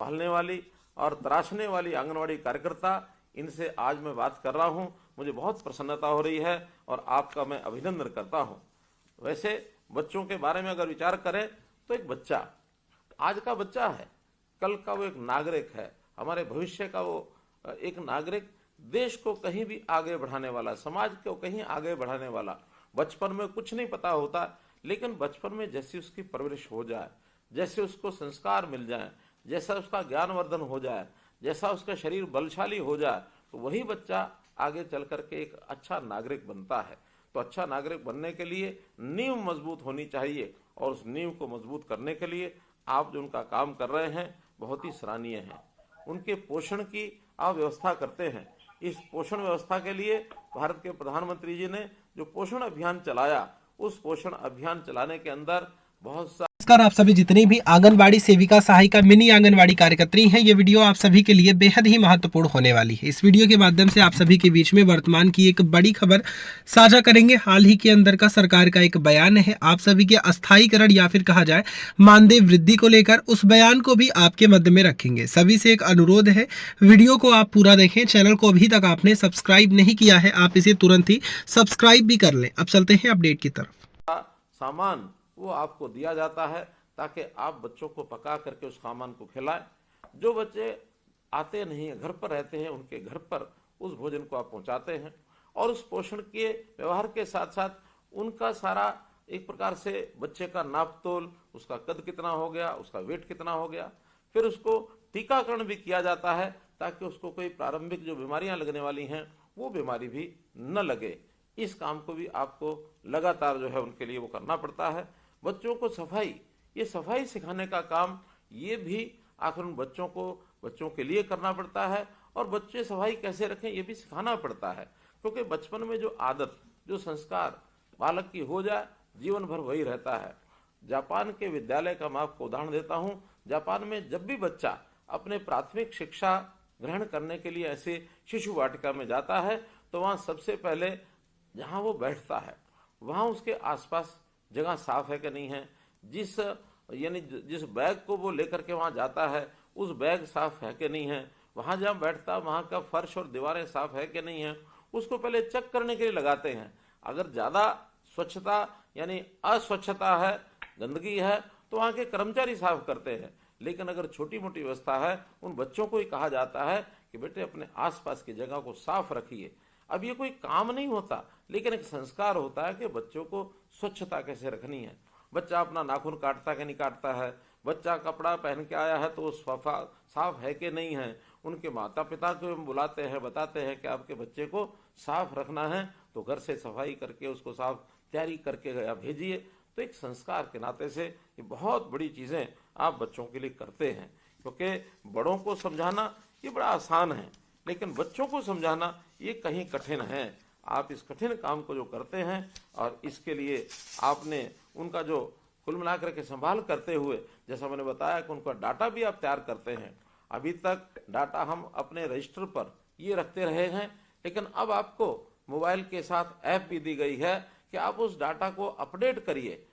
टहलने वाली और तराशने वाली आंगनवाड़ी कार्यकर्ता, इनसे आज मैं बात कर रहा हूं। मुझे बहुत प्रसन्नता हो रही है और आपका मैं अभिनंदन करता हूं। वैसे बच्चों के बारे में अगर विचार करें तो एक बच्चा आज का बच्चा है, कल का वो एक नागरिक है, हमारे भविष्य का वो एक नागरिक, देश को कहीं भी आगे बढ़ाने वाला, समाज को कहीं आगे बढ़ाने वाला। बचपन में कुछ नहीं पता होता, लेकिन बचपन में जैसी उसकी परवरिश हो जाए, जैसे उसको संस्कार मिल जाए, जैसा उसका ज्ञानवर्धन हो जाए, जैसा उसका शरीर बलशाली हो जाए, तो वही बच्चा आगे चल करके एक अच्छा नागरिक बनता है। तो अच्छा नागरिक बनने के लिए नींव मजबूत होनी चाहिए, और उस नींव को मजबूत करने के लिए आप जो उनका काम कर रहे हैं बहुत ही सराहनीय है। उनके पोषण की आप व्यवस्था करते हैं। इस पोषण व्यवस्था के लिए भारत के प्रधानमंत्री जी ने जो पोषण अभियान चलाया, उस पोषण अभियान चलाने के अंदर बहुत सा नमस्कार, आप सभी जितनी भी आंगनवाड़ी सेविका, सहायिका, मिनी आंगनवाड़ी कार्यकर्त्री हैं, ये वीडियो आप सभी के लिए बेहद ही महत्वपूर्ण होने वाली है। इस वीडियो के माध्यम से आप सभी के बीच में वर्तमान की एक बड़ी खबर साझा करेंगे। हाल ही के अंदर का सरकार का एक बयान है, आप सभी के अस्थायीकरण या फिर कहा जाए मानदेय वृद्धि को लेकर, उस बयान को भी आपके मध्य में रखेंगे। सभी से एक अनुरोध है, वीडियो को आप पूरा देखें। चैनल को अभी तक आपने सब्सक्राइब नहीं किया है, आप इसे तुरंत ही सब्सक्राइब भी कर लें। अब चलते हैं अपडेट की तरफ। सामान वो आपको दिया जाता है ताकि आप बच्चों को पका करके उस सामान को खिलाएं। जो बच्चे आते नहीं है, घर पर रहते हैं, उनके घर पर उस भोजन को आप पहुंचाते हैं, और उस पोषण के व्यवहार के साथ साथ उनका सारा एक प्रकार से बच्चे का नाप तोल, उसका कद कितना हो गया, उसका वेट कितना हो गया, फिर उसको टीकाकरण भी किया जाता है ताकि उसको कोई प्रारंभिक जो बीमारियां लगने वाली हैं वो बीमारी भी न लगे। इस काम को भी आपको लगातार जो है उनके लिए वो करना पड़ता है। बच्चों को सफाई, ये सफाई सिखाने का काम, ये भी आखिर उन बच्चों के लिए करना पड़ता है, और बच्चे सफाई कैसे रखें ये भी सिखाना पड़ता है, क्योंकि बचपन में जो आदत, जो संस्कार बालक की हो जाए, जीवन भर वही रहता है। जापान के विद्यालय का मैं आपको उदाहरण देता हूं। जापान में जब भी बच्चा अपने प्राथमिक शिक्षा ग्रहण करने के लिए ऐसे शिशु वाटिका में जाता है, तो वहां सबसे पहले जहां वो बैठता है वहां उसके आसपास जगह साफ है कि नहीं है, जिस बैग को वो लेकर के वहां जाता है उस बैग साफ है कि नहीं है, वहां जहां बैठता वहां का फर्श और दीवारें साफ है कि नहीं है, उसको पहले चेक करने के लिए लगाते हैं। अगर ज्यादा स्वच्छता यानी अस्वच्छता है, गंदगी है, तो वहां के कर्मचारी साफ करते हैं। लेकिन अगर छोटी मोटी व्यवस्था है, उन बच्चों को ही कहा जाता है कि बेटे अपने आसपास की जगह को साफ रखिए। अब ये कोई काम नहीं होता, लेकिन एक संस्कार होता है कि बच्चों को स्वच्छता कैसे रखनी है। बच्चा अपना नाखून काटता कि नहीं काटता है, बच्चा कपड़ा पहन के आया है तो वो साफ है कि नहीं है। उनके माता पिता को हम बुलाते हैं, बताते हैं कि आपके बच्चे को साफ रखना है तो घर से सफाई करके उसको साफ तैयारी करके भेजिए। तो एक संस्कार के नाते से ये बहुत बड़ी चीजें आप बच्चों के लिए करते हैं, क्योंकि बड़ों को समझाना ये बड़ा आसान है, लेकिन बच्चों को समझाना ये कहीं कठिन है। आप इस कठिन काम को जो करते हैं, और इसके लिए आपने उनका जो कुल मिलाकर के संभाल करते हुए, जैसा मैंने बताया कि उनका डाटा भी आप तैयार करते हैं। अभी तक डाटा हम अपने रजिस्टर पर ये रखते रहे हैं, लेकिन अब आपको मोबाइल के साथ ऐप भी दी गई है कि आप उस डाटा को अपडेट करिए।